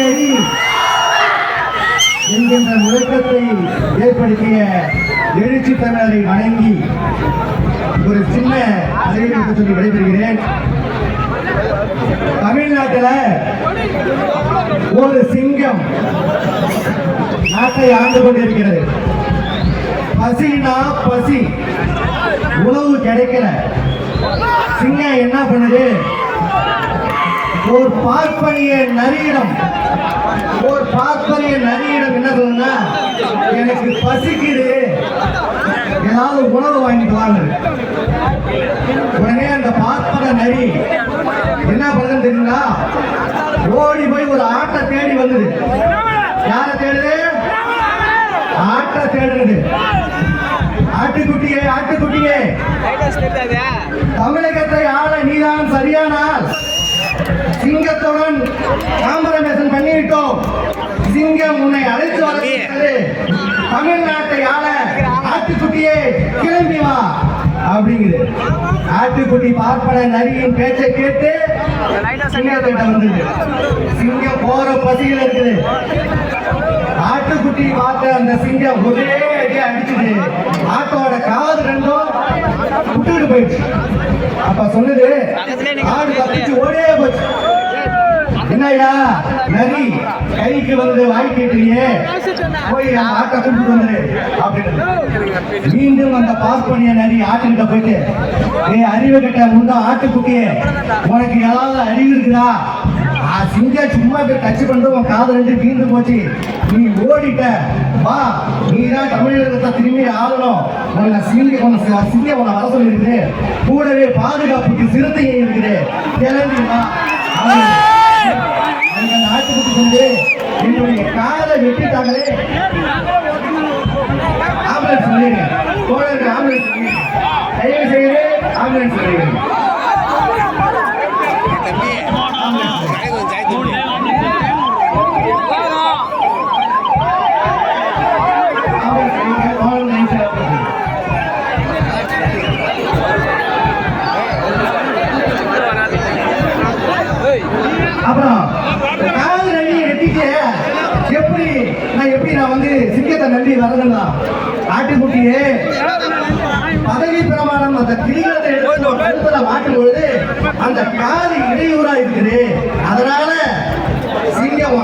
அடி என்கின்ற முழக்கத்தை ஏற்படுத்திய எழுச்சி தமிழரை வணங்கி ஒரு சின்ன அறிவிப்பு சொல்லி விடைபெறுகிறேன். தமிழ்நாட்டில் ஒரு சிங்கம் நாட்டை ஆண்டு கொண்டிருக்கிறது. பசினா பசி, உணவு கிடைக்கல. சிங்கம் என்ன பண்ணுது? ஒரு பார்ப்பனிய நரியிடம் என்ன சொல்லுங்க, எனக்கு பசிக்குது, ஏதாவது உணவு வாங்கிட்டு வாங்க. உடனே அந்த பார்ப்பன நரி என்ன பண்ணுதுன்னு தெரியுங்களா? ஓடி போய் ஒரு ஆட்டை தேடி வந்தது. யாரை தேடுது? ஆட்டை தேடுறது. ஆட்டுக்குட்டியே தமிழகத்தை ஆள நீதான் சரியானால் சிங்கத்துடன் காம்பரமேசன் பண்ணிவிட்டோம். சிங்கம் உன்னை அழைத்து வர தமிழ்நாட்டை ஆள ஆட்டுக்குட்டியே கிளம்பி வா அப்படிங்குது. ஆட்டுக்குட்டி பார்ப்பன நரியின் பேச்சை கேட்டு சிங்கத்திட்ட வந்தது. சிங்கம் போற பசியில் இருக்குது. ஆட்டுக்குட்டி பார்த்த அந்த சிங்கம் ஒரே அடியா அடிச்சுது. ஆட்டோட காது ரெண்டும் விட்டுட்டு போயிடுச்சு. அப்ப சொன்னது, ஆடு தப்பிச்சு ஓடே போச்சு. என்னையா நரி கைக்கு வந்து வாய் கேட்டுறியே, போய் ஆட்டை கூப்பிட்டு வந்துரு அப்படின்னு. மீண்டும் அந்த பார்ப்பனிய நரி ஆட்டுக்கிட்ட போயிட்டு, அறிவு கட்ட முன்னா ஆட்டுக்குட்டியே, உனக்கு ஏதாவது அறிவு இருக்குதா? சிங்கம் சும்மா போய் டச் பண்ணிட்டு உன் காது ரெண்டு வீழ்ந்து போச்சு, நீ ஓடிட்ட, வா, நீ தான் தமிழகத்தை திரும்பி ஆளணும். உன்னை சிங்கம் உன்னை வர சொல்லி இருக்குது. கூடவே பாதுகாப்புக்கு சிறுத்தையை இருக்குது, கிளம்பி வா. அந்த நாட்டுக்கு கொண்டு என்னுடைய காதை வெட்டிட்டாங்களே. ஆம்புலன்ஸ் சொல்லிடுங்க, தோழருக்கு ஆம்புலன்ஸ் சொல்லிடுங்க, தயவு செய்து ஆம்புலன்ஸ் சொல்லிடுங்க. அப்புறம் காது நன்றி வெட்டிட்டு எப்படி நான் வந்து சிங்கத்தை நன்றி வரதுன்னா, ஆட்டுக்குட்டியே பதவி பிரமாணம் அந்த கிளிகளத்தை எடுத்து மாட்டும் பொழுது அந்த காது இடையூறா இருக்குது. அதனால சிங்கம்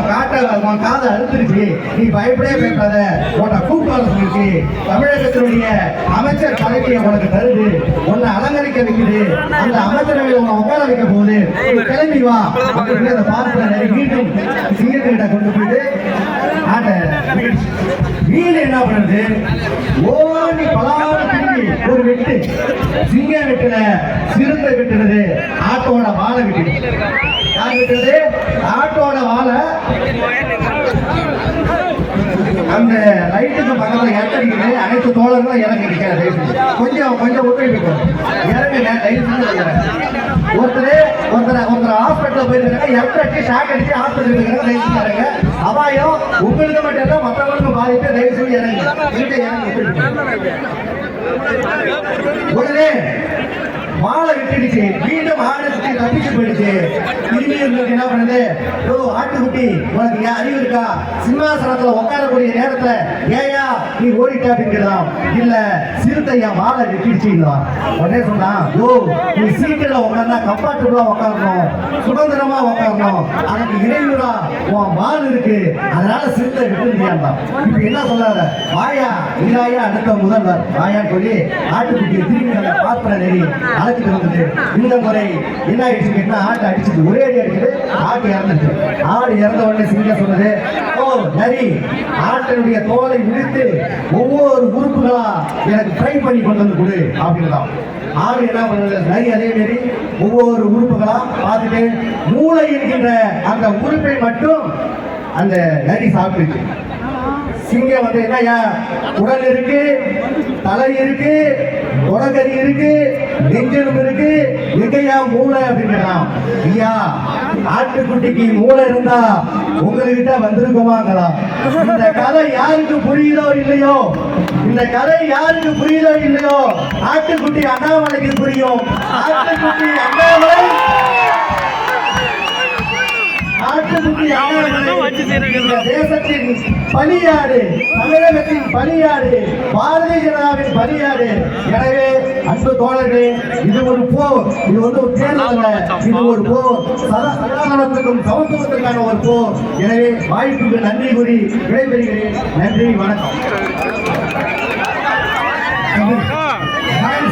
உன் காதை அறுத்துருச்சு, நீ பயப்படவே பயப்படாத, உன்னை கூப்பிட்டு வர சொல்லிச்சு. தமிழகத்தினுடைய அமைச்சர் பதவியை உனக்கு தருது, உன்னை அலங்கரிக்க வைக்குது, அந்த அமைச்சரவையில் உன்னை உட்கார வைக்க போகுது, கிளம்பி வா அப்படின்னு அந்த பார்ப்பன மீண்டும் சிங்கத்திட்ட கொண்டு போயிட்டு ஆட்டை மீன் என்ன பண்ணுறது, ஓடி பலாறு திரும்பி ஒரு வெட்டு. சிங்கம் வெட்டுல சிறுத்தை வெட்டுறது, ஆட்டோட வாழை வெட்டி. யார் வெட்டுறது? ஆட்டோட வாழை. அந்த லைட்டுக்கு பக்கத்தில் இறக்கடிக்குது. அனைத்து தோழர்களும் இறங்க நிற்கிறாரு. கொஞ்சம் ஒத்துழைப்பு இறங்குங்க. ஒருத்தர் ஹாஸ்பிட்டல் போயிருக்காங்க, இறக்கி ஷாக் அடிச்சு ஹாஸ்பிட்டல் இருக்காங்க. அபாயம் உங்களுக்கு மட்டும் இல்லை, மற்றவங்களுக்கும் பாதிப்பு. தயவு செய்து இறங்க. உடனே மாலை விட்டுடுச்சு. மீண்டும் ஆடுக்கு தப்பிச்சு போயிடுச்சு. திரும்பி இருந்தது என்ன பண்ணுது? ஆட்டுக்குட்டி, உனக்கு அறிவு இருக்கா? சிம்மாசனத்துல உட்காரக்கூடிய நேரத்துல ஏயா நீ ஓடிட்டா அப்படிங்கிறதாம். இல்ல சிறுத்தையா மாலை விட்டுடுச்சு. உடனே சொன்னான், நீ சீட்டுல உட்கார்ந்தா கம்ஃபர்டபுளா உட்காரணும், சுதந்திரமா உட்காரணும், அதுக்கு இடையூறா உன் மால் இருக்கு, அதனால சிறுத்தை விட்டுருந்தியான். இப்ப என்ன சொல்லாத, வாயா இதாயா அடுத்த முதல்வர் வாயான்னு சொல்லி ஆட்டுக்குட்டியை திரும்பி அந்த பார்ப்பன நெறி அழைச்சிட்டு வந்தது. இந்த முறை என்ன ஆயிடுச்சு கேட்டா, ஆட்டை அடிச்சுட்டு ஒரே அடி அடிச்சுட்டு ஆட்டு இறந்துச்சு. ஆடு இறந்த உடனே சிங்கம் சொன்னது, நரி ஆட்டினுடைய தோலை விழுத்து ஒவ்வொரு உறுப்புகளா எனக்கு ட்ரை பண்ணி கொண்டு வந்து கொடு அப்படின்னுதான். ஆடு என்ன பண்ணுறது? நரி அதே மாரி ஒவ்வொரு உறுப்புகளா பார்த்துட்டு மூளை இருக்கின்ற அந்த உறுப்பை மட்டும் அந்த நரி சாப்பிட்டுச்சு. சிங்கம் வந்து என்னையா, உடல் இருக்கு, தலை இருக்கு, தொடக்கறி இருக்கு, நெஞ்சலும் இருக்கு, எங்கையா மூளை அப்படின்றான். ஐயா, ஆட்டுக்குட்டிக்கு மூளை இருந்தா உங்ககிட்ட வந்திருக்குமாங்களா? இந்த கதை யாருக்கு புரியுதோ இல்லையோ, ஆட்டுக்குட்டி அண்ணாமலைக்கு புரியும். ஆட்டுக்குட்டி அண்ணாமலை ஆட்டுக்குட்டி இந்த தேசத்தின் பலியாடு, தமிழகத்தின் பலியாடு, பாரதிய ஜனதாவின் பலியாடு. எனவே அன்பு தோழர்களே, இது ஒரு போர், இது வந்து ஒரு தேர்தல் அல்ல, இது ஒரு போர், சதாசனத்துக்கும் சமத்துவத்துக்கான ஒரு போர். எனவே வாய்ப்புக்கு நன்றி கூறி விடைபெறுகிறேன். நன்றி, வணக்கம்.